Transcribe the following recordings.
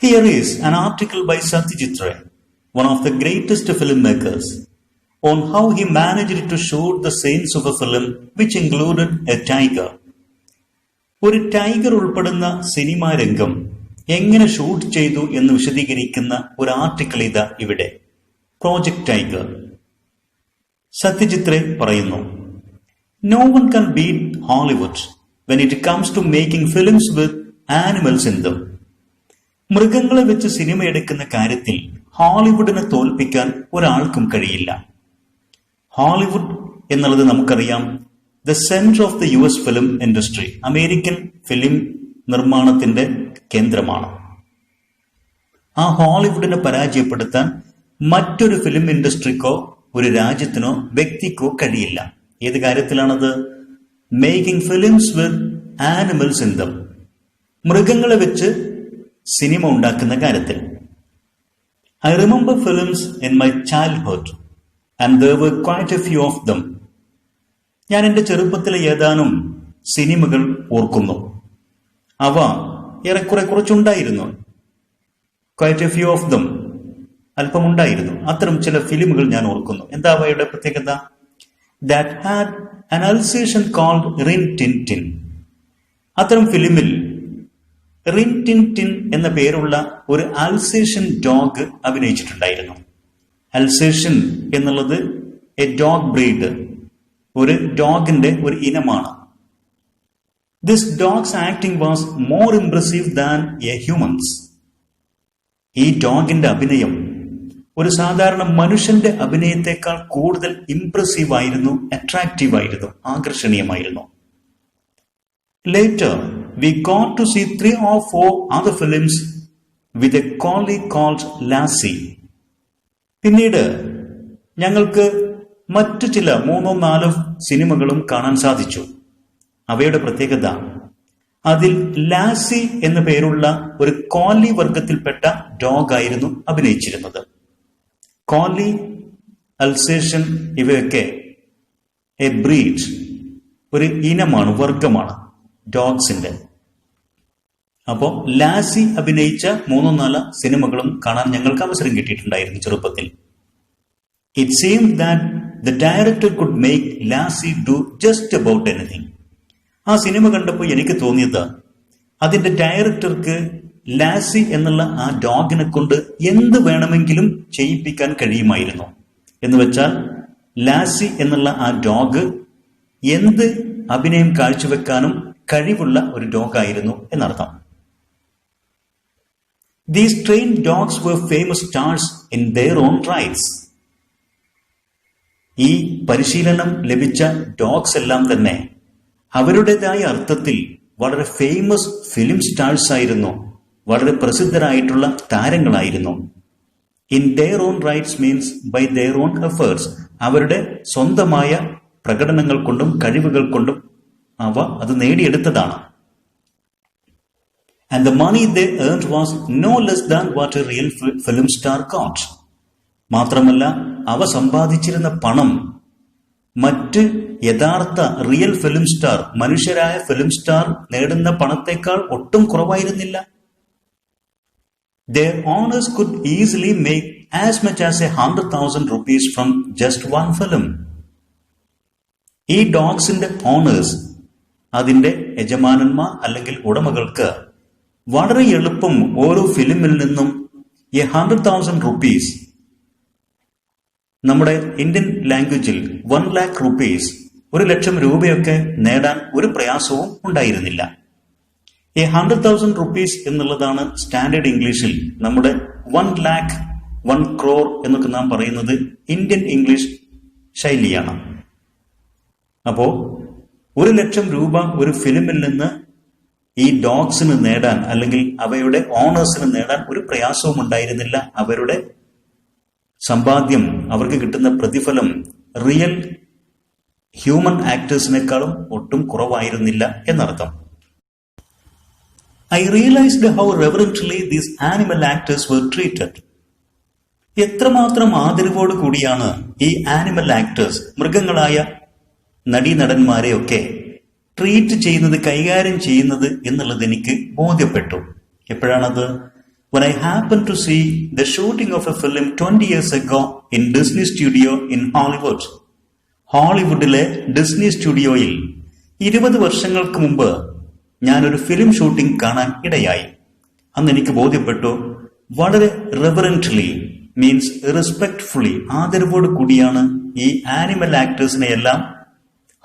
Here is an article by Satyajit Ray, one of the greatest filmmakers, on how he managed to shoot the scenes of a film which included a tiger. ഒരു tiger ഉൾപ്പെടുന്ന cinema രംഗം എങ്ങനെ shoot ചെയ്തു എന്ന് വിശദീകരിക്കുന്ന ഒരു article ഇതാ ഇവിടെ. Project tiger. സത്യജിത് റേ പറയുന്നു, No one can beat Hollywood when it comes to making films with animals in them. മൃഗങ്ങളെ വെച്ച് സിനിമ എടുക്കുന്ന കാര്യത്തിൽ ഹോളിവുഡിനെ തോൽപ്പിക്കാൻ ഒരാൾക്കും കഴിയില്ല. ഹോളിവുഡ് എന്നുള്ളത് നമുക്കറിയാം, the centre of the US film industry, American film നിർമ്മാണത്തിന്റെ കേന്ദ്രമാണ്. ആ ഹോളിവുഡിനെ പരാജയപ്പെടുത്താൻ മറ്റൊരു ഫിലിം ഇൻഡസ്ട്രിക്കോ ഒരു രാജ്യത്തിനോ വ്യക്തിക്കോ കഴിയില്ല. ഏത് കാര്യത്തിലാണത്? Making films with animals in them, മൃഗങ്ങളെ വെച്ച് സിനിമ ഉണ്ടാക്കുന്ന കാര്യത്തിൽ. I remember films in my childhood and there were quite a few of them. ഞാൻ എൻ്റെ ചെറുപ്പത്തിലെ ഏതാനും സിനിമകൾ ഓർക്കുന്നു. അവ ഏറെക്കുറെ കുറച്ചുണ്ടായിരുന്നു. Quite a few of them, അല്പമുണ്ടായിരുന്നു. അത്തരം ചില ഫിലിമുകൾ ഞാൻ ഓർക്കുന്നു. എന്താ അവയുടെ പ്രത്യേകത? That had an Alsatian called Rin Tin Tin. അത്തരം ഫിലിമിൽ റിൻ ടിൻ ടിൻ എന്ന പേരുള്ള ഒരു അൽസേഷ്യൻ ഡോഗ് അഭിനയിച്ചിട്ടുണ്ടായിരുന്നു. അൽസേഷ്യൻ എന്നുള്ളത് എ ഡോഗ് ബ്രീഡ്, ഒരു ഡോഗിന്റെ ഒരു ഇനമാണ്. This dogs acting was more impressive than A humans. ഈ ഡോഗിന്റെ അഭിനയം ഒരു സാധാരണ മനുഷ്യന്റെ അഭിനയത്തെക്കാൾ കൂടുതൽ ഇംപ്രസീവ് ആയിരുന്നു, അട്രാക്റ്റീവ് ആയിരുന്നു, ആകർഷണീയമായിരുന്നു. Later, we got to see 3 or 4 other films with a collie called Lassie. പിന്നീട് ഞങ്ങൾക്ക് മറ്റു ചില 3-4 സിനിമകളും കാണാൻ സാധിച്ചു. അവയുടെ പ്രത്യേകത, അതിൽ ലാസി എന്ന പേരുള്ള ഒരു കോലി വർഗത്തിൽപ്പെട്ട ഡോഗ് ആയിരുന്നു അഭിനയിച്ചിരുന്നത്. കോലി, അൽസേഷ്യൻ ഇവയൊക്കെ എ ബ്രീഡ്, ഒരു ഇനമാണ്, വർഗമാണ് ഡോഗ്സിന്റെ. അപ്പോ ലാസി അഭിനയിച്ച 3-4 സിനിമകളും കാണാൻ ഞങ്ങൾക്ക് അവസരം കിട്ടിയിട്ടുണ്ടായിരുന്നു ചെറുപ്പത്തിൽ. It seemed that the director could make lassi do just about anything. ആ സിനിമ കണ്ടപ്പോൾ എനിക്ക് തോന്നിയത്, അതിന്റെ ഡയറക്ടർക്ക് ലാസി എന്നുള്ള ആ ഡോഗിനെ കൊണ്ട് എന്ത് വേണമെങ്കിലും ചെയ്യിപ്പിക്കാൻ കഴിയുമായിരുന്നു. എന്ന് വെച്ചാൽ ലാസി എന്നുള്ള ആ ഡോഗ് എന്ത് അഭിനയം കാഴ്ചവെക്കാനും കഴിവുള്ള ഒരു ഡോഗായിരുന്നു എന്നർത്ഥം. These trained dogs were famous stars in their own rights. ഈ പരിശീലനം ലഭിച്ച ഡോഗ്സ് എല്ലാം തന്നെ അവരുടേതായ അർത്ഥത്തിൽ വളരെ ഫേമസ് ഫിലിം സ്റ്റാർസ് ആയിരുന്നു, വളരെ പ്രസിദ്ധരായിട്ടുള്ള താരങ്ങളായിരുന്നു. In their own rights means by their own efforts. അവരുടെ സ്വന്തമായ പ്രകടനങ്ങൾ കൊണ്ടും കഴിവുകൾ കൊണ്ടും അവ അത് നേടിയെടുത്തതാണ്. And the money they earned was no less than what a real film star got. മാത്രമല്ല, അവ സമ്പാദിച്ചിരുന്ന പണം മറ്റ് യഥാർത്ഥ റിയൽ ഫിലിം സ്റ്റാർ, മനുഷ്യരായ ഫിലിം സ്റ്റാർ നേടുന്ന പണത്തേക്കാൾ ഒട്ടും കുറവായിരുന്നില്ല. Their owners could easily make as much as 100,000 rupees from just one film. ഈ ഡോഗ്സിന്റെ owners, അതിന്റെ യജമാനന്മാർ അല്ലെങ്കിൽ ഉടമകൾക്ക് വളരെ എളുപ്പം ഓരോ ഫിലിമിൽ നിന്നും 100,000 rupees, നമ്മുടെ ഇന്ത്യൻ ലാംഗ്വേജിൽ 1 lakh rupees, 1,00,000 രൂപയൊക്കെ നേടാൻ ഒരു പ്രയാസവും ഉണ്ടായിരുന്നില്ല. 100,000 rupees എന്നുള്ളതാണ് സ്റ്റാൻഡേർഡ് ഇംഗ്ലീഷിൽ നമ്മുടെ 1 lakh, 1 crore എന്നൊക്കെ നാം പറയുന്നത് ഇന്ത്യൻ ഇംഗ്ലീഷ് ശൈലിയാണ്. അപ്പോ 1,00,000 രൂപ ഒരു ഫിലിമിൽ നിന്ന് ഈ ഡോഗ്സിന് നേടാൻ അല്ലെങ്കിൽ അവയുടെ ഓണേഴ്സിന് നേടാൻ ഒരു പ്രയാസവും ഉണ്ടായിരുന്നില്ല. അവരുടെ സമ്പാദ്യം, അവർക്ക് കിട്ടുന്ന പ്രതിഫലം റിയൽ ഹ്യൂമൻ ആക്ടേഴ്സിനേക്കാളും ഒട്ടും കുറവായിരുന്നില്ല എന്നർത്ഥം. I realized how reverently these animal actors were treated. എത്രമാത്രം ആദരവോട് കൂടിയാണ് ഈ ആനിമൽ ആക്ടേഴ്സ്, മൃഗങ്ങളായ നടീനടന്മാരെയൊക്കെ ട്രീറ്റ് ചെയ്യുന്നത്, കൈകാര്യം ചെയ്യുന്നത് എന്നുള്ളത് എനിക്ക് ബോധ്യപ്പെട്ടു. എപ്പോഴാണത്? when I happened to see the shooting of a film 20 years ago in Disney Studio in Hollywood. ഹോളിവുഡിലെ ഡിസ്നി സ്റ്റുഡിയോയിൽ 20 വർഷങ്ങൾക്ക് മുമ്പ് ഞാനൊരു ഫിലിം ഷൂട്ടിംഗ് കാണാൻ ഇടയായി. അന്ന് എനിക്ക് ബോധ്യപ്പെട്ടു, വളരെ റെവറന്റ്ലി മീൻസ് റെസ്പെക്ട്ഫുള്ളി, ആദരവോട് കൂടിയാണ് ഈ ആനിമൽ ആക്ടേഴ്സിനെ എല്ലാം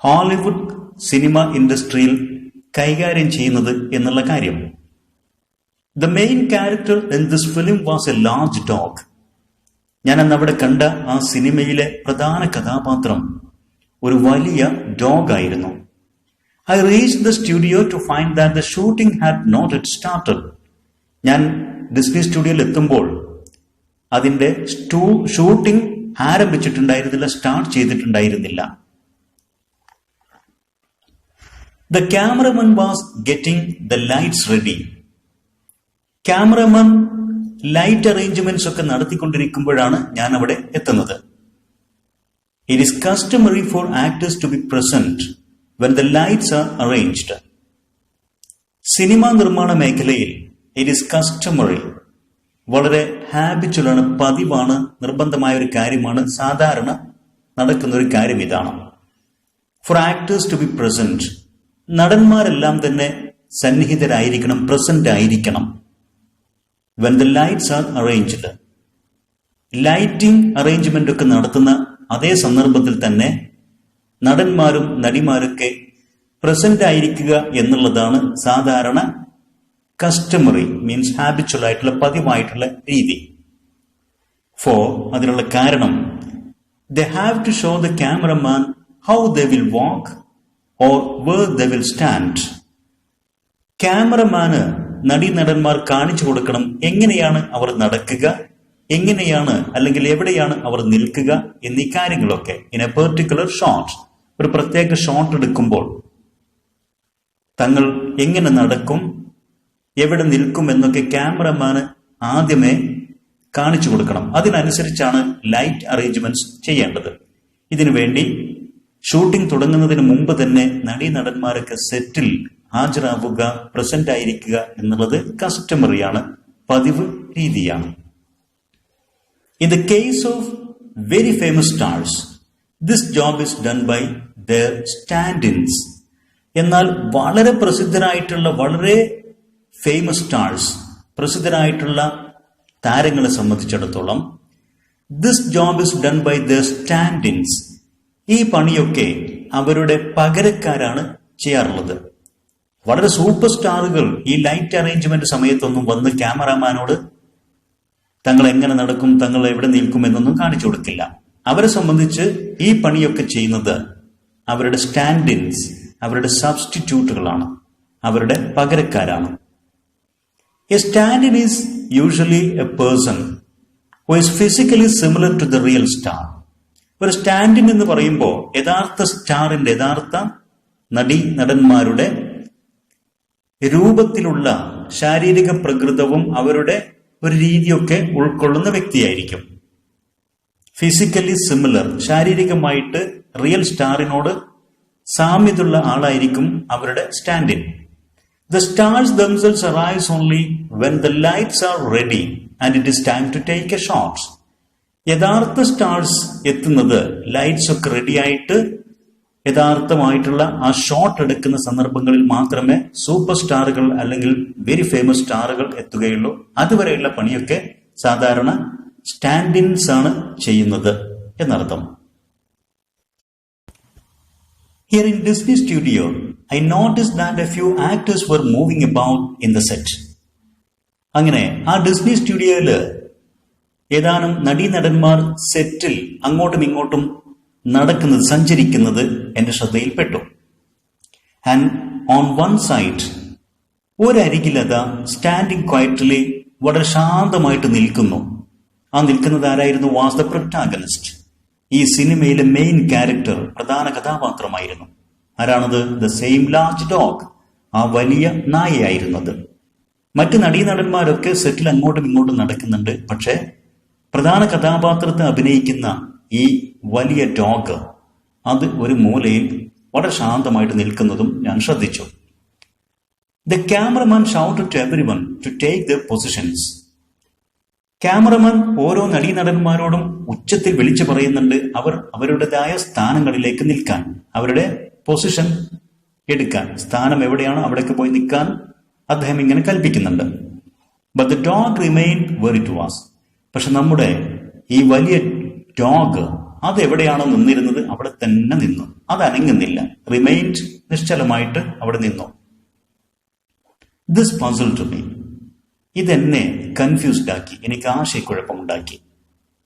ഹോളിവുഡ് സിനിമ ഇൻഡസ്ട്രിയിൽ കൈകാര്യം ചെയ്യുന്നത് എന്നുള്ള കാര്യം. The main character in this film was a large dog. ഞാൻ അന്ന് അവിടെ കണ്ട ആ സിനിമയിലെ പ്രധാന കഥാപാത്രം ഒരു വലിയ ഡോഗ് ആയിരുന്നു. I reached the studio to find that the shooting had not yet started. ഞാൻ ഡിസ്നി സ്റ്റുഡിയോയിൽ എത്തുമ്പോൾ അതിന്റെ ഷൂട്ടിംഗ് ആരംഭിച്ചിട്ടുണ്ടായിരുന്നില്ല, സ്റ്റാർട്ട് ചെയ്തിട്ടുണ്ടായിരുന്നില്ല. The cameraman was getting the lights ready. Cameraman light arrangements ഒക്കെ നടത്തിക്കൊണ്ടിരിക്കുമ്പോഴാണ് ഞാൻ അവിടെ എത്തുന്നത്. It is customary for actors to be present when the lights are arranged. Cinema നിർമ്മാണ മേഖലയിൽ it is customary, വളരെ ഹാബിച്വലാണ്, പതിവാണ്, നിർബന്ധമായ ഒരു കാര്യമാണ്, സാധാരണ നടക്കുന്ന ഒരു കാര്യം ഇതാണ്. For actors to be present, നടന്മാരെല്ലാം തന്നെ സന്നിഹിതരായിരിക്കണം, പ്രസന്റ് ആയിരിക്കണം. When the lights are arranged, lighting arrangement ഒക്കെ നടത്തുന്ന അതേ സന്ദർഭത്തിൽ തന്നെ നടന്മാരും നടിമാരൊക്കെ പ്രസന്റ് ആയിരിക്കുക എന്നുള്ളതാണ് സാധാരണ കസ്റ്റമറി മീൻസ് ഹാബിച്വൽ ആയിട്ടുള്ള പതിവായിട്ടുള്ള രീതി. അതിനുള്ള കാരണം they have to show the cameraman how they will walk or where they will stand. ക്യാമറമാന് നടീനടന്മാർ കാണിച്ചു കൊടുക്കണം എങ്ങനെയാണ് അവർ നടക്കുക, എങ്ങനെയാണ് അല്ലെങ്കിൽ എവിടെയാണ് അവർ നിൽക്കുക എന്നീ കാര്യങ്ങളൊക്കെ. ഇൻ എ പെർട്ടിക്കുലർ ഷോട്ട്, ഒരു പ്രത്യേക ഷോട്ട് എടുക്കുമ്പോൾ തങ്ങൾ എങ്ങനെ നടക്കും, എവിടെ നിൽക്കും എന്നൊക്കെ ക്യാമറമാന് ആദ്യമേ കാണിച്ചു കൊടുക്കണം. അതിനനുസരിച്ചാണ് ലൈറ്റ് അറേഞ്ച്മെന്റ്സ് ചെയ്യേണ്ടത്. ഇതിനുവേണ്ടി ഷൂട്ടിംഗ് തുടങ്ങുന്നതിന് മുമ്പ് തന്നെ നടീനടന്മാരൊക്കെ സെറ്റിൽ ഹാജരാവുക, പ്രസന്റ് ആയിരിക്കുക എന്നുള്ളത് കസ്റ്റമറിയാണ്, പതിവ് രീതിയാണ്. In the case of very famous stars, this job is done by their stand-ins. എന്നാൽ വളരെ പ്രസിദ്ധരായിട്ടുള്ള, വളരെ ഫേമസ് സ്റ്റാർസ്, പ്രസിദ്ധരായിട്ടുള്ള താരങ്ങളെ സംബന്ധിച്ചിടത്തോളം this job is done by their stand-ins. ഈ പണിയൊക്കെ അവരുടെ പകരക്കാരാണ് ചെയ്യാറുള്ളത്. വളരെ സൂപ്പർ സ്റ്റാറുകൾ ഈ ലൈറ്റ് അറേഞ്ച്മെന്റ് സമയത്തൊന്നും വന്ന് ക്യാമറാമാനോട് തങ്ങൾ എങ്ങനെ നടക്കും, തങ്ങൾ എവിടെ നിൽക്കും എന്നൊന്നും കാണിച്ചു കൊടുക്കില്ല. അവരെ സംബന്ധിച്ച് ഈ പണിയൊക്കെ ചെയ്യുന്നത് അവരുടെ സ്റ്റാൻഡിൻസ്, അവരുടെ സബ്സ്റ്റിറ്റ്യൂട്ടുകളാണ്, അവരുടെ പകരക്കാരാണ്. A stand in is usually a person who is physically similar to the real star. ഒരു സ്റ്റാൻഡിൻ എന്ന് പറയുമ്പോൾ യഥാർത്ഥ സ്റ്റാറിന്റെ, യഥാർത്ഥ നടന്മാരുടെ രൂപത്തിലുള്ള ശാരീരിക പ്രകൃതവും അവരുടെ ഒരു രീതിയൊക്കെ ഉൾക്കൊള്ളുന്ന വ്യക്തിയായിരിക്കും. ഫിസിക്കലി സിമിലർ, ശാരീരികമായിട്ട് റിയൽ സ്റ്റാറിനോട് സാമ്യതയുള്ള ആളായിരിക്കും അവരുടെ standing. The stars themselves arise only when the lights are ready and it is time to take a shot. യഥാർത്ഥ സ്റ്റാർസ് എത്തുന്നത് ലൈറ്റ്സ് ഒക്കെ റെഡിയായിട്ട് യഥാർത്ഥമായിട്ടുള്ള ആ ഷോട്ട് എടുക്കുന്ന സന്ദർഭങ്ങളിൽ മാത്രമേ സൂപ്പർ സ്റ്റാറുകൾ അല്ലെങ്കിൽ വെരി ഫേമസ് സ്റ്റാറുകൾ എത്തുകയുള്ളൂ. അതുവരെയുള്ള പണിയൊക്കെ സാധാരണ സ്റ്റാൻഡിൻസ് ആണ് ചെയ്യുന്നത് എന്നർത്ഥം. Here in Disney Studio, I noticed that a few actors were moving about in the set. അങ്ങനെ ആ ഡിസ്നി സ്റ്റുഡിയോയില് ഏതാനും നടീനടന്മാർ സെറ്റിൽ അങ്ങോട്ടും ഇങ്ങോട്ടും നടക്കുന്നത്, സഞ്ചരിക്കുന്നത് എന്റെ ശ്രദ്ധയിൽപ്പെട്ടു. ആൻഡ് ഓൺ വൺ സൈഡ്, ഒരരികിലത സ്റ്റാൻഡിങ് ക്വയറ്റ്ലി, വളരെ ശാന്തമായിട്ട് നിൽക്കുന്നു. ആ നിൽക്കുന്നത് ആരായിരുന്നു? Was the protagonist. ഈ സിനിമയിലെ മെയിൻ ക്യാരക്ടർ, പ്രധാന കഥാപാത്രമായിരുന്നു. ആരാണത്? ദ സെയിം ലാർജ് ഡോഗ്, ആ വലിയ നായയായിരുന്നത്. മറ്റ് നടീനടന്മാരൊക്കെ സെറ്റിൽ അങ്ങോട്ടും ഇങ്ങോട്ടും നടക്കുന്നുണ്ട്. പക്ഷെ പ്രധാന കഥാപാത്രത്തെ അഭിനയിക്കുന്ന ഈ വലിയ ഡോഗ്, അത് ഒരു മൂലയിൽ വളരെ ശാന്തമായിട്ട് നിൽക്കുന്നതും ഞാൻ ശ്രദ്ധിച്ചു. The cameraman shouted to everyone to take their positions. Cameraman ഓരോ നടീനടന്മാരോടും ഉച്ചത്തിൽ വിളിച്ചു പറയുന്നുണ്ട് അവർ അവരുടേതായ സ്ഥാനങ്ങളിലേക്ക് നിൽക്കാൻ, അവരുടെ പൊസിഷൻ എടുക്കാൻ, സ്ഥാനം എവിടെയാണോ അവിടേക്ക് പോയി നിൽക്കാൻ അദ്ദേഹം ഇങ്ങനെ കൽപ്പിക്കുന്നുണ്ട്. But the dog remain where it was. പക്ഷെ നമ്മുടെ ഈ വലിയ ഡോഗ് അതെവിടെയാണോ നിന്നിരുന്നത് അവിടെ തന്നെ നിന്നു, അത് അനങ്ങുന്നില്ല. റിമെയിൻഡ്, നിശ്ചലമായിട്ട് അവിടെ നിന്നു. This puzzle to me. ഇതെന്നെ കൺഫ്യൂസ്ഡ് ആക്കി, എനിക്ക് ആശയക്കുഴപ്പമുണ്ടാക്കി.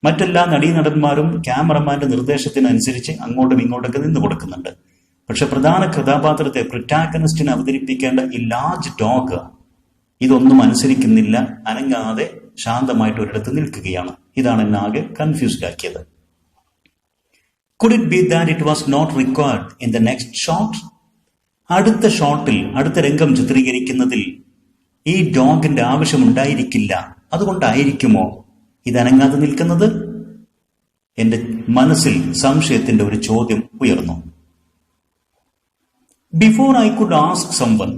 മറ്റെല്ലാ നടീനടന്മാരും ക്യാമറമാന്റെ നിർദ്ദേശത്തിനനുസരിച്ച് അങ്ങോട്ടും ഇങ്ങോട്ടൊക്കെ നിന്ന് കൊടുക്കുന്നുണ്ട്. പക്ഷെ പ്രധാന കഥാപാത്രത്തെ, പ്രൊട്ടാഗണിസ്റ്റിനെ അവതരിപ്പിക്കേണ്ട ഈ ലാർജ് ഡോഗ് ഇതൊന്നും അനുസരിക്കുന്നില്ല, അനങ്ങാതെ ശാന്തമായിട്ട് ഒരിടത്ത് നിൽക്കുകയാണ്. ഇതാണ് എന്നെ ആകെ കൺഫ്യൂസ്ഡ് ആക്കിയത്. Could it be that it was not required in the next shot? അടുത്ത ഷോട്ടിൽ, അടുത്ത രംഗം ചിത്രീകരിക്കുന്നതിൽ ഈ ഡോഗിന്റെ ആവശ്യമുണ്ടായിരിക്കില്ല, അതുകൊണ്ടായിരിക്കുമോ ഇതനങ്ങാതെ നിൽക്കുന്നത്? എന്റെ മനസ്സിൽ സംശയത്തിന്റെ ഒരു ചോദ്യം ഉയർന്നു. Before I could ask someone,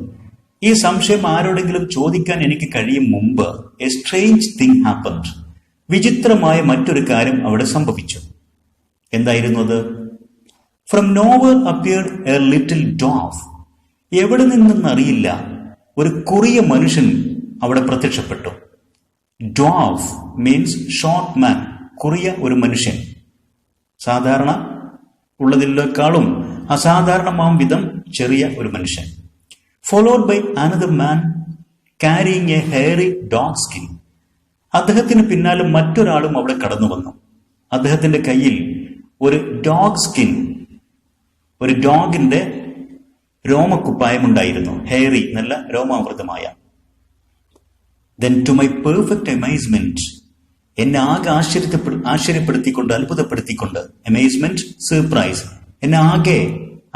ഈ സംശയം ആരോടെങ്കിലും ചോദിക്കാൻ എനിക്ക് കഴിയും മുമ്പ്, എ സ്ട്രേഞ്ച് തിങ് ഹാപ്പൻഡ്. വിചിത്രമായ മറ്റൊരു കാര്യം അവിടെ സംഭവിച്ചു. എന്തായിരുന്നു അത്? From nowhere appeared a little dwarf. എവിടെ നിന്നെന്നറിയില്ല, ഒരു കുറിയ മനുഷ്യൻ അവിടെ പ്രത്യക്ഷപ്പെട്ടു. ഡോഫ് മീൻസ് ഷോർട്ട് മാൻ, കുറിയ ഒരു മനുഷ്യൻ. സാധാരണ ഉള്ളതിലേക്കാളും അസാധാരണമാം വിധം ചെറിയ ഒരു മനുഷ്യൻ. Followed by another man carrying a hairy dog skin. അദ്ദേഹത്തിന് പിന്നാലെ മറ്റൊരാളും അവിടെ കടന്നു വന്നു. അദ്ദേഹത്തിന്റെ കയ്യിൽ ഒരു ഡോഗ് സ്കിൻ, ഒരു ഡോഗിന്റെ രോമക്കുപ്പായമുണ്ടായിരുന്നു. ഹെയറി, നല്ല രോമാവൃതമായ. Then to my perfect amazement, എന്നെ ആകെ ആശ്ചര്യപ്പെടുത്തിക്കൊണ്ട്, അത്ഭുതപ്പെടുത്തിക്കൊണ്ട്, അമേസ്മെന്റ്, സർപ്രൈസ്, എന്നെ ആകെ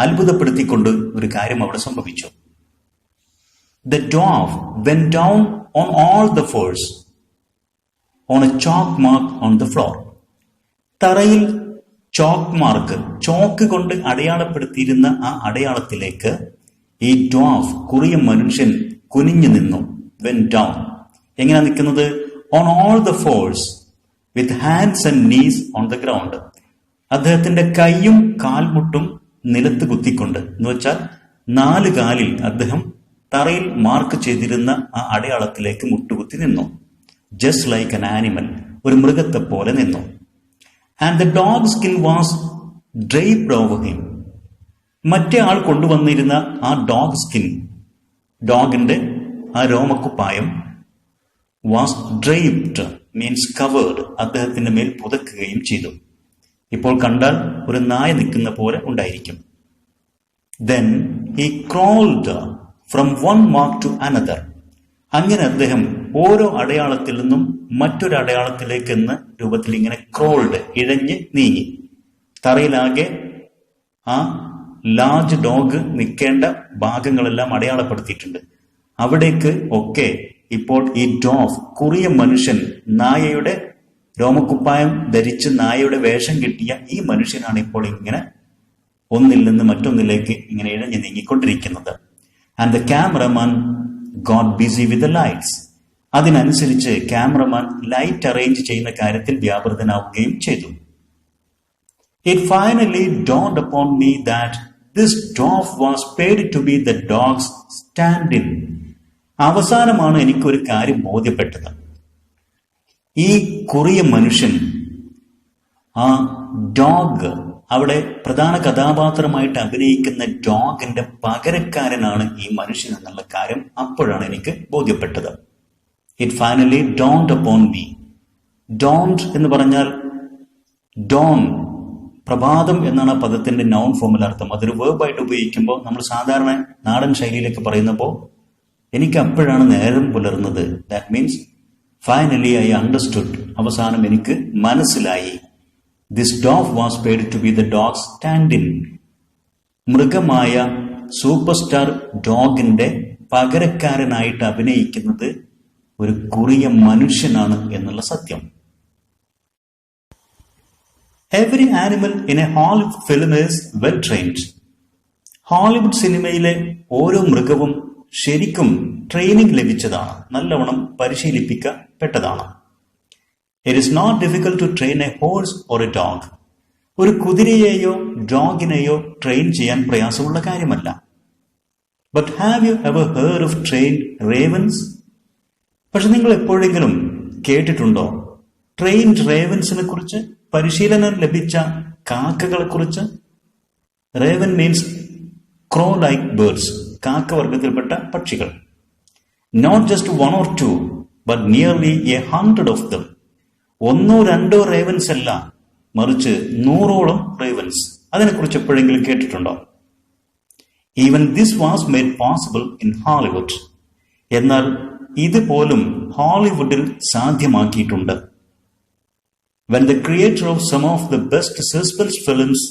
അത്ഭുതപ്പെടുത്തിക്കൊണ്ട് ഒരു കാര്യം അവിടെ സംഭവിച്ചു. The dwarf went down on all the fours on a chalk mark on the floor. തറയിൽ ചോക്ക് മാർക്ക്, ചോക്ക് കൊണ്ട് അടയാളപ്പെടുത്തിയിരുന്ന ആ അടയാളത്തിലേക്ക് ഈ ഡ്വാഫ്, കുറിയ മനുഷ്യൻ, കുനിഞ്ഞു നിന്നു. went down. എങ്ങനെയാ നിൽക്കുന്നത്? on all the fours with hands and knees on the ground. അദ്ദേഹത്തിന്റെ കൈയും കാൽമുട്ടും നിലത്ത് കുത്തിക്കൊണ്ട്, എന്ന് വെച്ചാൽ 4 കാലിൽ അദ്ദേഹം തറയിൽ മാർക്ക് ചെയ്തിരുന്ന ആ അടയാളത്തിലേക്ക് മുട്ടുകുത്തി നിന്നു. ജസ്റ്റ് ലൈക്ക് an animal, ഒരു മൃഗത്തെ പോലെ നിന്നു. And the dog skin was ഡ്രേപ്ഡ് over him. മറ്റേ ആൾ കൊണ്ടുവന്നിരുന്ന ആ ഡോഗ് സ്കിൻ, ഡോഗിന്റെ ആ രോമക്കുപ്പായം, വാസ് ഡ്രേപ്ഡ് മീൻസ് കവേർഡ്, അദ്ദേഹത്തിന്റെ മേൽ പുതക്കുകയും ചെയ്തു. ഇപ്പോൾ കണ്ടാൽ ഒരു നായ നിൽക്കുന്ന പോലെ ഉണ്ടായിരിക്കും. Then he crawled from one mark to another. അങ്ങനെ അദ്ദേഹം ഓരോ അടയാളത്തിൽ നിന്നും മറ്റൊരു അടയാളത്തിലേക്ക് എന്ന രൂപത്തിൽ ഇങ്ങനെ ക്രോൾഡ്, ഇഴഞ്ഞ് നീങ്ങി. തറയിലാകെ ആ ലാർജ് ഡോഗ് നിൽക്കേണ്ട ഭാഗങ്ങളെല്ലാം അടയാളപ്പെടുത്തിയിട്ടുണ്ട്. അവിടേക്ക് ഒക്കെ ഇപ്പോൾ ഈ ഡോഫ്, കുറിയ മനുഷ്യൻ, നായയുടെ രോമക്കുപ്പായം ധരിച്ച് നായയുടെ വേഷം കിട്ടിയ ഈ മനുഷ്യനാണ് ഇപ്പോൾ ഇങ്ങനെ ഒന്നിൽ നിന്ന് മറ്റൊന്നിലേക്ക് ഇങ്ങനെ ഇഴഞ്ഞു നീങ്ങിക്കൊണ്ടിരിക്കുന്നത്. And the cameraman got busy with the lights. അതിനനുസരിച്ച് ക്യാമറമാൻ ലൈറ്റ് അറേഞ്ച് ചെയ്യുന്ന കാര്യത്തിൽ വ്യാപൃതനാവുകയും ചെയ്തു. It finally dawned upon me that this dwarf was paid to be the dog's stand in. അവസാനമാണ് എനിക്കൊരു കാര്യം ബോധ്യപ്പെട്ടത്. ഈ കുറിയ മനുഷ്യൻ, ആ ഡോഗ്, അവിടെ പ്രധാന കഥാപാത്രമായിട്ട് അഭിനയിക്കുന്ന ഡോഗിന്റെ പകരക്കാരനാണ് ഈ മനുഷ്യൻ എന്നുള്ള കാര്യം അപ്പോഴാണ് എനിക്ക് ബോധ്യപ്പെട്ടത്. It finally dawned upon me. Dawned എന്ന് പറഞ്ഞാൽ ഡോൺ, പ്രഭാതം എന്നാണ് ആ പദത്തിന്റെ നൗൺ ഫോമിൽ അർത്ഥം. അതൊരു വേർബായിട്ട് ഉപയോഗിക്കുമ്പോൾ നമ്മൾ സാധാരണ നാടൻ ശൈലിയിലേക്ക് പറയുന്നപ്പോൾ എനിക്ക് അപ്പോഴാണ് നേരം പുലർന്നത്. That means finally I understood. അവസാനം എനിക്ക് മനസ്സിലായി. This dog was paid to be the dog stand in. മൃഗമായ സൂപ്പർ സ്റ്റാർ ഡോഗിന്റെ പകരക്കാരനായിട്ട് അഭിനയിക്കുന്നത് ഒരു കുറിയ മനുഷ്യനാണ് എന്നുള്ള സത്യം. Every animal in a Hollywood film is well trained. Hollywood സിനിമയിലെ ഓരോ മൃഗവും ശരിക്കും ട്രെയിനിങ് ലഭിച്ചതാണ്, നല്ലവണ്ണം പരിശീലിപ്പിക്കപ്പെട്ടതാണ്. It is not difficult to train a horse or a dog. ഒരു കുതിരയെയോ ഡോഗിനെയോ ട്രെയിൻ ചെയ്യാൻ പ്രയാസമുള്ള കാര്യമല്ല. But have you ever heard of trained ravens? പക്ഷെ നിങ്ങൾ എപ്പോഴെങ്കിലും കേട്ടിട്ടുണ്ടോ ട്രെയിൻഡ് റേവൻസിനെ കുറിച്ച്, പരിശീലനം ലഭിച്ച കാക്കകളെ കുറിച്ച്? Raven means crow like birds, കാക്ക വർഗത്തിൽപ്പെട്ട പക്ഷികൾ. Not just 1 or 2, but nearly 100 of them. 1 or 2 ravens അല്ല, മറിച്ച് 100ഓളം റേവൻസ്. അതിനെക്കുറിച്ച് എപ്പോഴെങ്കിലും കേട്ടിട്ടുണ്ടോ? Even this was made possible in Hollywood. എന്നാൽ ഇതുപോലും ഹോളിവുഡിൽ സാധ്യമാക്കിയിട്ടുണ്ട്. When the creator of some of the best suspense films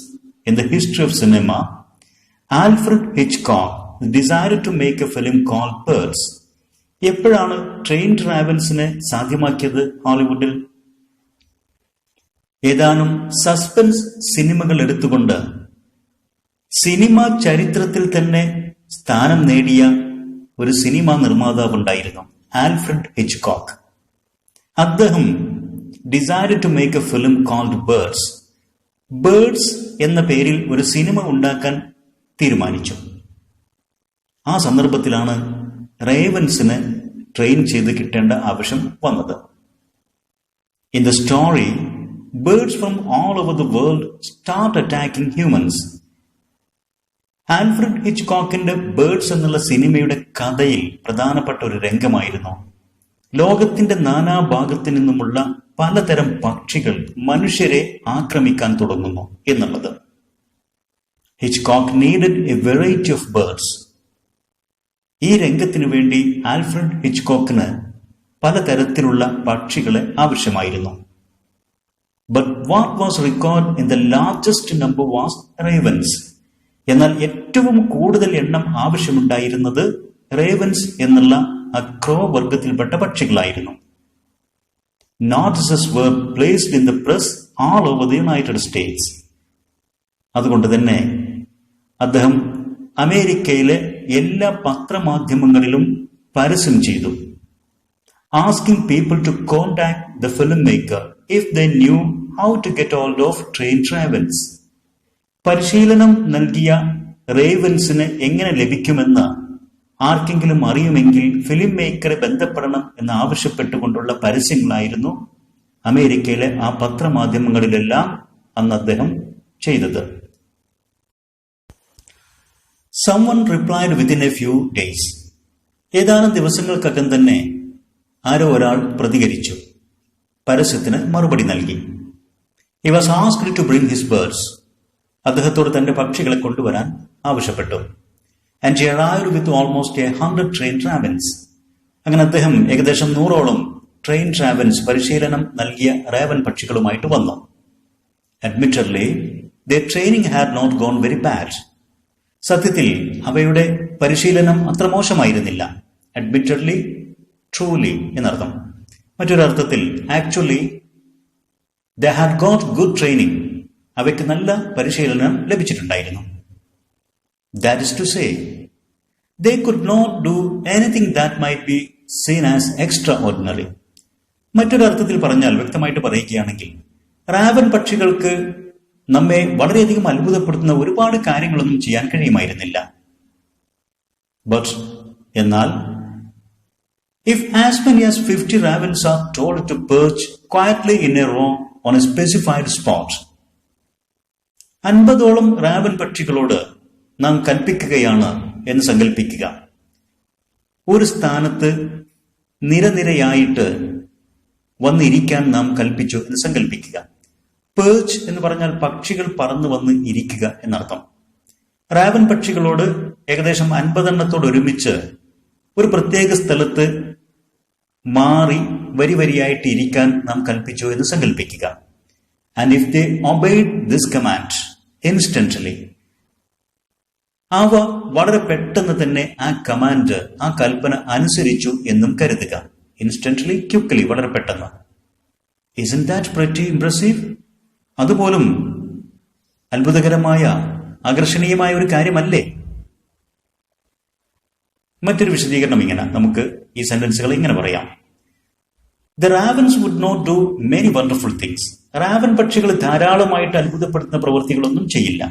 in the history of cinema, Alfred Hitchcock, decided to make a film called Birds. എപ്പോഴാണ് trained റാവൻസിനെ സാധ്യമാക്കിയത് ഹോളിവുഡിൽ? ഏതാനും suspense സിനിമകൾ എടുത്തുകൊണ്ട് cinema ചരിത്രത്തിൽ തന്നെ സ്ഥാനം നേടിയ ഒരു സിനിമാ നിർമ്മാതാവ് ഉണ്ടായിരുന്നു, ആൽഫ്രഡ് ഹിച്ച്കോക്ക്. അദ്ദേഹം decided to make a film called Birds. Birds എന്ന പേരിൽ ഒരു സിനിമ ഉണ്ടാക്കാൻ തീരുമാനിച്ചു. ആ സന്ദർഭത്തിലാണ് റേവൻസിനെ ട്രെയിൻ ചെയ്ത് കിട്ടേണ്ട ആവശ്യം വന്നത്. In the story, birds from all over the world start attacking humans. Alfred ഹിച്ച്കോക്കിന്റെ ബേർഡ്സ് എന്നുള്ള സിനിമയുടെ കഥയിൽ പ്രധാനപ്പെട്ട ഒരു രംഗമായിരുന്നു ലോകത്തിന്റെ നാനാഭാഗത്തു നിന്നുമുള്ള പലതരം പക്ഷികൾ മനുഷ്യരെ ആക്രമിക്കാൻ തുടങ്ങുന്നു എന്നുള്ളത്. Hitchcock needed A variety of birds. ഈ രംഗത്തിനു വേണ്ടി ആൽഫ്രഡ് ഹിച്ച്കോക്കിന് പലതരത്തിലുള്ള പക്ഷികളെ ആവശ്യമായിരുന്നു. But what was record in the largest number was ravens. എന്നാൽ ഏറ്റവും കൂടുതൽ എണ്ണം ആവശ്യമുണ്ടായിരുന്നത് റേവൻസ് എന്നുള്ള ക്രോ വർഗത്തിൽപ്പെട്ട പക്ഷികളായിരുന്നു. Notices were placed in the press all over the United States. അതുകൊണ്ട് തന്നെ അദ്ദേഹം അമേരിക്കയിലെ എല്ലാ പത്രമാധ്യമങ്ങളിലും പരസ്യം ചെയ്തു. Asking people to contact the filmmaker if they knew how to get hold of trained ravens. പരിശീലനം നൽകിയ റേവൻസിന് എങ്ങനെ ലഭിക്കുമെന്ന് ആർക്കെങ്കിലും അറിയുമെങ്കിൽ ഫിലിം മേക്കറെ ബന്ധപ്പെടണം എന്ന് ആവശ്യപ്പെട്ടുകൊണ്ടുള്ള പരസ്യങ്ങളായിരുന്നു അമേരിക്കയിലെ ആ പത്രമാധ്യമങ്ങളിലെല്ലാം അന്ന് അദ്ദേഹം ചെയ്തത്. Someone replied within a few days. ഏതാനും ദിവസങ്ങൾക്കകം തന്നെ ആരോ ഒരാൾ പ്രതികരിച്ചു, പരസ്യത്തിന് മറുപടി നൽകി. He was asked to bring his birds. അദ്ദേഹത്തോട് തന്റെ പക്ഷികളെ കൊണ്ടുവരാൻ ആവശ്യപ്പെട്ടു. And he arrived with almost 100 trained ravens. അങ്ങനെ അദ്ദേഹം ഏകദേശം 100ഓളം trained ravens, പരിശീലനം നൽകിയ റേവൻ പക്ഷികളുമായിട്ട് വന്നു. Admittedly, their training had not gone very bad. സത്യത്തിൽ അവയുടെ പരിശീലനം അത്ര മോശമായിരുന്നില്ല. Admittedly, truly എന്നർത്ഥം. മറ്റൊരർത്ഥത്തിൽ actually they had got good training. അവയ്ക്ക് നല്ല പരിശീലനം ലഭിച്ചിട്ടുണ്ടായിരുന്നു. That is to say, they could not do anything that might be seen as extraordinary. മറ്റൊരർത്ഥത്തിൽ പറഞ്ഞാൽ, വ്യക്തമായിട്ട് പറയുകയാണെങ്കിൽ, റാവൻ പക്ഷികൾക്ക് നമ്മെ വളരെയധികം അത്ഭുതപ്പെടുത്തുന്ന ഒരുപാട് കാര്യങ്ങളൊന്നും ചെയ്യാൻ കഴിയുമായിരുന്നില്ല. എന്നാൽ if as many as 50 ravens are told to perch quietly in a row on a specified spot, 50ഓളം റാവൻ പക്ഷികളോട് നാം കൽപ്പിക്കുകയാണ് എന്ന് സങ്കല്പിക്കുക. ഒരു സ്ഥാനത്ത് നിരനിരയായിട്ട് വന്നിരിക്കാൻ നാം കൽപ്പിച്ചു എന്ന് സങ്കല്പിക്കുക. പേർച്ച് എന്ന് പറഞ്ഞാൽ പക്ഷികൾ പറന്നു വന്ന് ഇരിക്കുക എന്നർത്ഥം. റാവൻ പക്ഷികളോട് ഏകദേശം 50 എണ്ണത്തോട് ഒരുമിച്ച് ഒരു പ്രത്യേക സ്ഥലത്ത് മാറി വരി വരിയായിട്ട് ഇരിക്കാൻ നാം കൽപ്പിച്ചു എന്ന് സങ്കല്പിക്കുക. And if they obeyed this command instantly, അവ വളരെ പെട്ടെന്ന് തന്നെ ആ കമാൻഡ്, ആ കൽപ്പന അനുസരിച്ചു എന്നും കരുതുക. ഇൻസ്റ്റന്റ്ലി, ക്വിക്കലി, വളരെ പെട്ടെന്ന്. Isn't that pretty impressive? അതുപോലും അത്ഭുതകരമായ, ആകർഷണീയമായ ഒരു കാര്യമല്ലേ? മറ്റൊരു വിശദീകരണം ഇങ്ങനെ, നമുക്ക് ഈ സെന്റൻസുകൾ ഇങ്ങനെ പറയാം. The ravens would not do many wonderful things. Raven പക്ഷികൾ ധാരാളമായിട്ട് അത്ഭുതപ്പെടുത്തുന്ന പ്രവൃത്തികളൊന്നും ചെയ്യില്ല.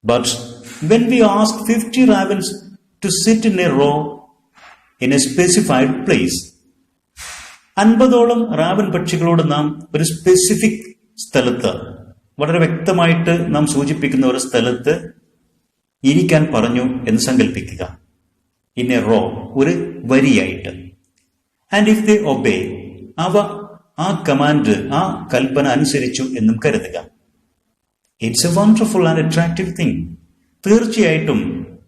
But when we ask 50 ravens to sit in a row in a specified place, 50ഓളം റാവൻ പക്ഷികളോട് നാം ഒരു സ്പെസിഫിക് സ്ഥലത്ത്, വളരെ വ്യക്തമായിട്ട് നാം സൂചിപ്പിക്കുന്ന ഒരു സ്ഥലത്ത് ഇരിക്കാൻ പറഞ്ഞു എന്ന് സങ്കല്പിക്കുക. ഇൻ എ റോ, ഒരു വരിയായിട്ട്. ആൻഡ് ഇഫ് ദേ ഒബേ, അവ ആ കമാൻഡ്, ആ കൽപ്പന അനുസരിച്ചു എന്നും കരുതുക. It's A wonderful and attractive thing. തീർച്ചയായിട്ടും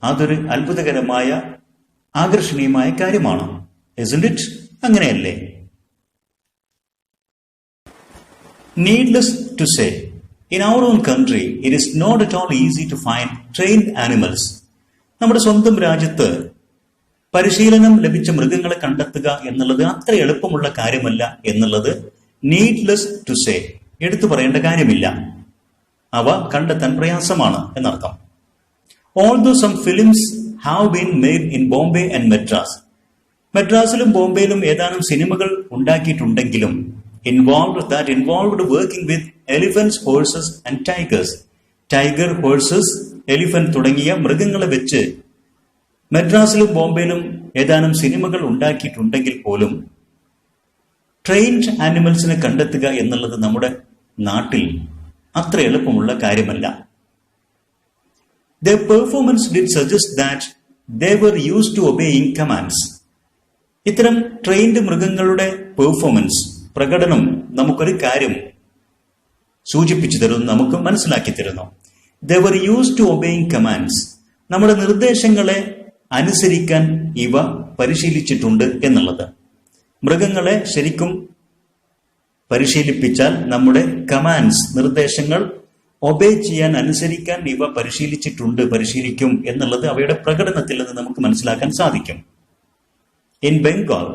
അതൊരു അത്ഭുതകരമായ, ആകർഷണീയമായ കാര്യമാണ്. ഇസ്ന്റ് ഇറ്റ്? അങ്ങനെയല്ലേ? Needless to say, in our own country, it is not at all easy to find trained animals. നമ്മുടെ സ്വന്തം രാജ്യത്ത് പരിശീലനം ലഭിച്ച മൃഗങ്ങളെ കണ്ടെത്തുക എന്നുള്ളത് അത്ര എളുപ്പമുള്ള കാര്യമല്ല എന്നുള്ളത് നീഡ്ലെസ് ടു സേ, എടുത്തു പറയേണ്ട കാര്യമില്ല. അവ കണ്ടെത്താൻ പ്രയാസമാണ് എന്നർത്ഥം. Although some films have been made in Bombay and Madras, മദ്രാസിലും ബോംബെയിലും ഏതാനും സിനിമകൾ ഉണ്ടാക്കിയിട്ടുണ്ടെങ്കിലും involved working with elephants, horses and tigers. Tiger, horses, elephant തുടങ്ങിയ മൃഗങ്ങളെ വെച്ച് മദ്രാസിലും ബോംബെയിലും ഏതാനും സിനിമകൾ ഉണ്ടാക്കിയിട്ടുണ്ടെങ്കിൽ പോലും ട്രെയിൻഡ് ആനിമൽസിനെ കണ്ടെത്തുക എന്നുള്ളത് നമ്മുടെ നാട്ടിൽ അത്ര എളുപ്പമുള്ള കാര്യമല്ല. Their performance did suggest that they were used to obeying commands. ഇത്തരം ട്രെയിൻഡ് മൃഗങ്ങളുടെ പെർഫോമൻസ്, പ്രകടനം നമുക്കൊരു കാര്യം സൂചിപ്പിച്ചു തരുന്നു, നമുക്ക് മനസ്സിലാക്കി തരുന്നു. They were used to obeying commands. നമ്മുടെ നിർദ്ദേശങ്ങളെ അനുസരിക്കാൻ ഇവ പരിശീലിച്ചിട്ടുണ്ട് എന്നുള്ളത്. മൃഗങ്ങളെ ശരിക്കും പരിശീലിപ്പിച്ചാൽ നമ്മുടെ കമാൻഡ്സ്, നിർദ്ദേശങ്ങൾ ഒബേ ചെയ്യാൻ, അനുസരിക്കാൻ ഇവ പരിശീലിക്കും എന്നുള്ളത് അവയുടെ പ്രകടനത്തിൽ നിന്ന് നമുക്ക് മനസ്സിലാക്കാൻ സാധിക്കും. In Bengal,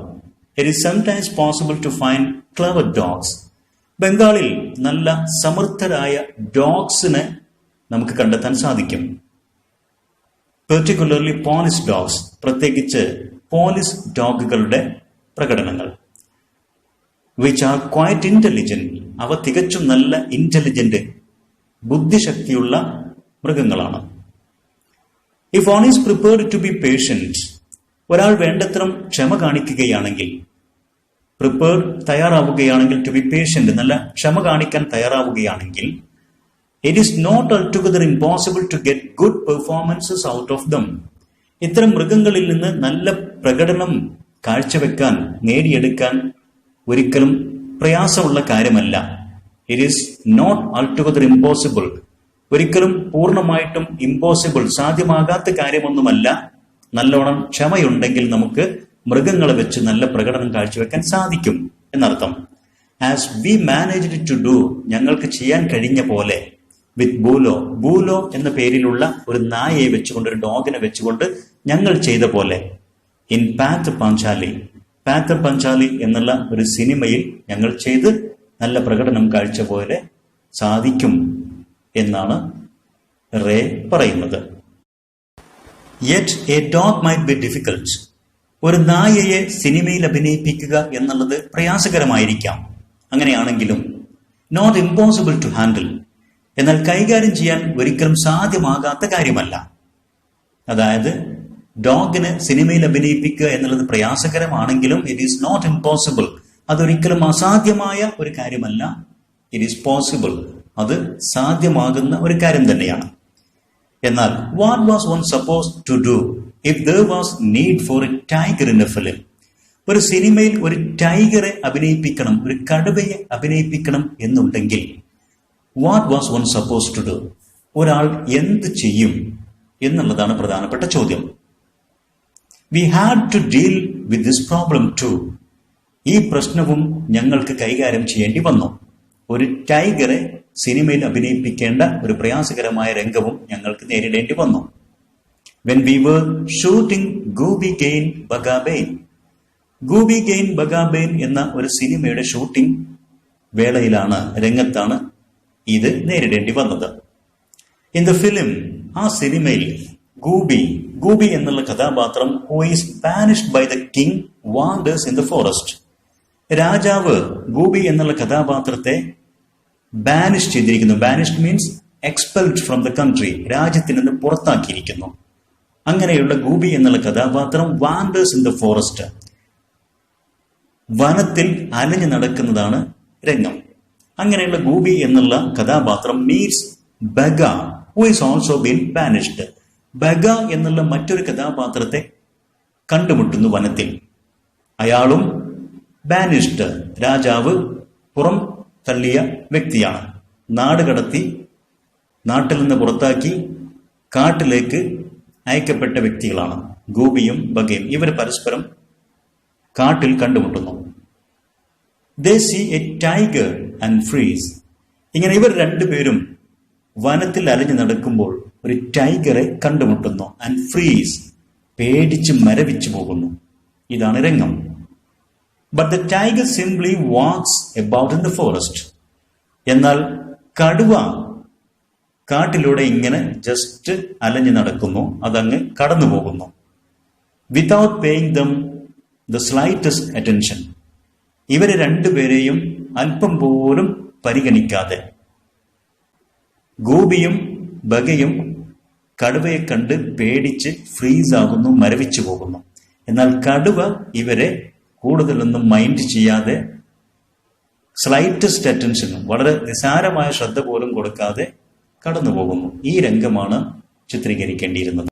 it is sometimes possible to find clever dogs. ബംഗാളിൽ നല്ല സമർത്ഥരായ ഡോഗ്സിനെ നമുക്ക് കണ്ടെത്താൻ സാധിക്കും. പെർട്ടിക്കുലർലി പോളിസ് ഡോഗ്സ്, പ്രത്യേകിച്ച് പോളിസ് ഡോഗുകളുടെ പ്രകടനങ്ങൾ. Which are quite intelligent. അവ തികച്ചും നല്ല ഇന്റലിജന്റ്, ബുദ്ധിശക്തിയുള്ള മൃഗങ്ങളാണ്. If one is prepared to be patient, ഒരാൾ വേണ്ടത്രം ക്ഷമ കാണിക്കുകയാണെങ്കിൽ, തയ്യാറാവുകയാണെങ്കിൽ, ടു ബി പേഷ്യന്റ്, നല്ല ക്ഷമ കാണിക്കാൻ തയ്യാറാവുകയാണെങ്കിൽ, it is not altogether impossible to get good performances out of them. ഇത്തരം മൃഗങ്ങളിൽ നിന്ന് നല്ല പ്രകടനം കാഴ്ചവെക്കാൻ, നേടിയെടുക്കാൻ ഒരിക്കലും പ്രയാസമുള്ള കാര്യമല്ല. It is not altogether impossible. ഒരിക്കലും പൂർണ്ണമായിട്ടും ഇമ്പോസിബിൾ, സാധ്യമാകാത്ത കാര്യമൊന്നുമല്ല. നല്ലോണം ക്ഷമയുണ്ടെങ്കിൽ നമുക്ക് മൃഗങ്ങളെ വെച്ച് നല്ല പ്രകടനം കാഴ്ചവെക്കാൻ സാധിക്കും എന്നർത്ഥം. As we managed to do, ഞങ്ങൾക്ക് ചെയ്യാൻ കഴിഞ്ഞ പോലെ, വിത്ത് ബൂലോ എന്ന പേരിലുള്ള ഒരു നായയെ വെച്ചുകൊണ്ട്, ഒരു ഡോഗിനെ വെച്ചുകൊണ്ട് ഞങ്ങൾ ചെയ്ത പോലെ, ഇൻ പാത്തർ പഞ്ചാലി എന്നുള്ള ഒരു സിനിമയിൽ ഞങ്ങൾ ചെയ്ത് നല്ല പ്രകടനം കാഴ്ച പോലെ സാധിക്കും എന്നാണ് റേ പറയുന്നത്. Yet a dog might be difficult. ഒരു നായയെ സിനിമയിൽ അഭിനയിപ്പിക്കുക എന്നുള്ളത് പ്രയാസകരമായിരിക്കാം. അങ്ങനെയാണെങ്കിലും നോട്ട് ഇമ്പോസിബിൾ ടു ഹാൻഡിൽ, എന്നാൽ കൈകാര്യം ചെയ്യാൻ ഒരിക്കലും സാധ്യമാകാത്ത കാര്യമല്ല. അതായത് ഡോഗിന് സിനിമയിൽ അഭിനയിപ്പിക്കുക എന്നുള്ളത് പ്രയാസകരമാണെങ്കിലും ഇറ്റ് ഈസ് നോട്ട് ഇമ്പോസിബിൾ, അതൊരിക്കലും അസാധ്യമായ ഒരു കാര്യമല്ല. ഇറ്റ് ഈസ് പോസിബിൾ, അത് സാധ്യമാകുന്ന ഒരു കാര്യം തന്നെയാണ്. എന്നാൽ what was one supposed to do if there was need for a tiger in a film? ഒരു സിനിമയിൽ ഒരു ടൈഗറെ അഭിനയിപ്പിക്കണം, ഒരു കടുവയെ അഭിനയിപ്പിക്കണം എന്നുണ്ടെങ്കിൽ what was one supposed to do? ഒരാൾ എന്ത് ചെയ്യും എന്നുള്ളതാണ് പ്രധാനപ്പെട്ട ചോദ്യം. We had to deal with this problem too. ഈ പ്രശ്നവും ഞങ്ങൾക്ക് കൈകാര്യം ചെയ്യേണ്ടി വന്നു. ഒരു ടൈഗറെ സിനിമയിൽ അഭിനയിപ്പിക്കേണ്ട ഒരു പ്രയാസകരമായ രംഗവും ഞങ്ങൾക്ക് നേരിടേണ്ടി വന്നു. When we were shooting Gooby Gain Bagabain എന്ന ഒരു സിനിമയുടെ ഷൂട്ടിംഗ് വേളയിലാണ്, രംഗത്താണ് ഇത് നേരിടേണ്ടി വന്നത്. ഇൻ ദ ഫിലിം, ആ സിനിമയിൽ ഗൂബി എന്നുള്ള കഥാപാത്രം, who is banished by the king, wanders in the forest. രാജാവ് ഗൂബി എന്നുള്ള കഥാപാത്രത്തെ ബാനിഷ് ചെയ്തിരിക്കുന്നു. Banished means expelled from the country, രാജ്യത്തിൽ നിന്ന് പുറത്താക്കിയിരിക്കുന്നു. അങ്ങനെയുള്ള ഗൂബി എന്നുള്ള കഥാപാത്രം വാണ്ടേഴ്സ് ഇൻ ദ ഫോറസ്റ്റ്, വനത്തിൽ അലഞ്ഞു നടക്കുന്നതാണ് രംഗം. അങ്ങനെയുള്ള ഗൂബി എന്നുള്ള കഥാപാത്രം meets Bagha who is also been banished. Bagha എന്നുള്ള മറ്റൊരു കഥാപാത്രത്തെ കണ്ടുമുട്ടുന്നു വനത്തിൽ. അയാളും ബാനിഷ്ഡ്, രാജാവ് പുറം തള്ളിയ വ്യക്തിയാണ്. നാട് കടത്തി നാട്ടിൽ നിന്ന് പുറത്താക്കി കാട്ടിലേക്ക് അയക്കപ്പെട്ട വ്യക്തികളാണ് ഗൂബിയും ബഗയും. ഇവർ പരസ്പരം കാട്ടിൽ കണ്ടുമുട്ടുന്നു. They see a tiger and freeze. ഇങ്ങനെ ഇവർ രണ്ടുപേരും വനത്തിൽ അലഞ്ഞു നടക്കുമ്പോൾ ഒരു ടൈഗറെ കണ്ടുമുട്ടുന്നു. ആൻഡ് ഫ്രീസ്, പേടിച്ച് മരവിച്ചു പോകുന്നു. ഇതാണ് രംഗം. But the tiger simply walks about in the forest. എന്നാൽ കടുവ കാട്ടിലൂടെ ഇങ്ങനെ ജസ്റ്റ് അലഞ്ഞു നടക്കുന്നു, അതങ്ങ് കടന്നു പോകുന്നു. Without paying them the slightest attention. ഇവരെ രണ്ടുപേരെയും അല്പം പോലും പരിഗണിക്കാതെ ഗൂബിയും ബഗയും കടുവയെ കണ്ട് പേടിച്ച് ഫ്രീസ് ആകുന്നു, മരവിച്ചു പോകുന്നു. എന്നാൽ കടുവ ഇവരെ കൂടുതലൊന്നും മൈൻഡ് ചെയ്യാതെ സ്ലൈറ്റസ്റ്റ് അറ്റൻഷൻ, വളരെ നിസാരമായ ശ്രദ്ധ പോലും കൊടുക്കാതെ കടന്നു പോകുന്നു. ഈ രംഗമാണ് ചിത്രീകരിക്കേണ്ടിയിരുന്നത്.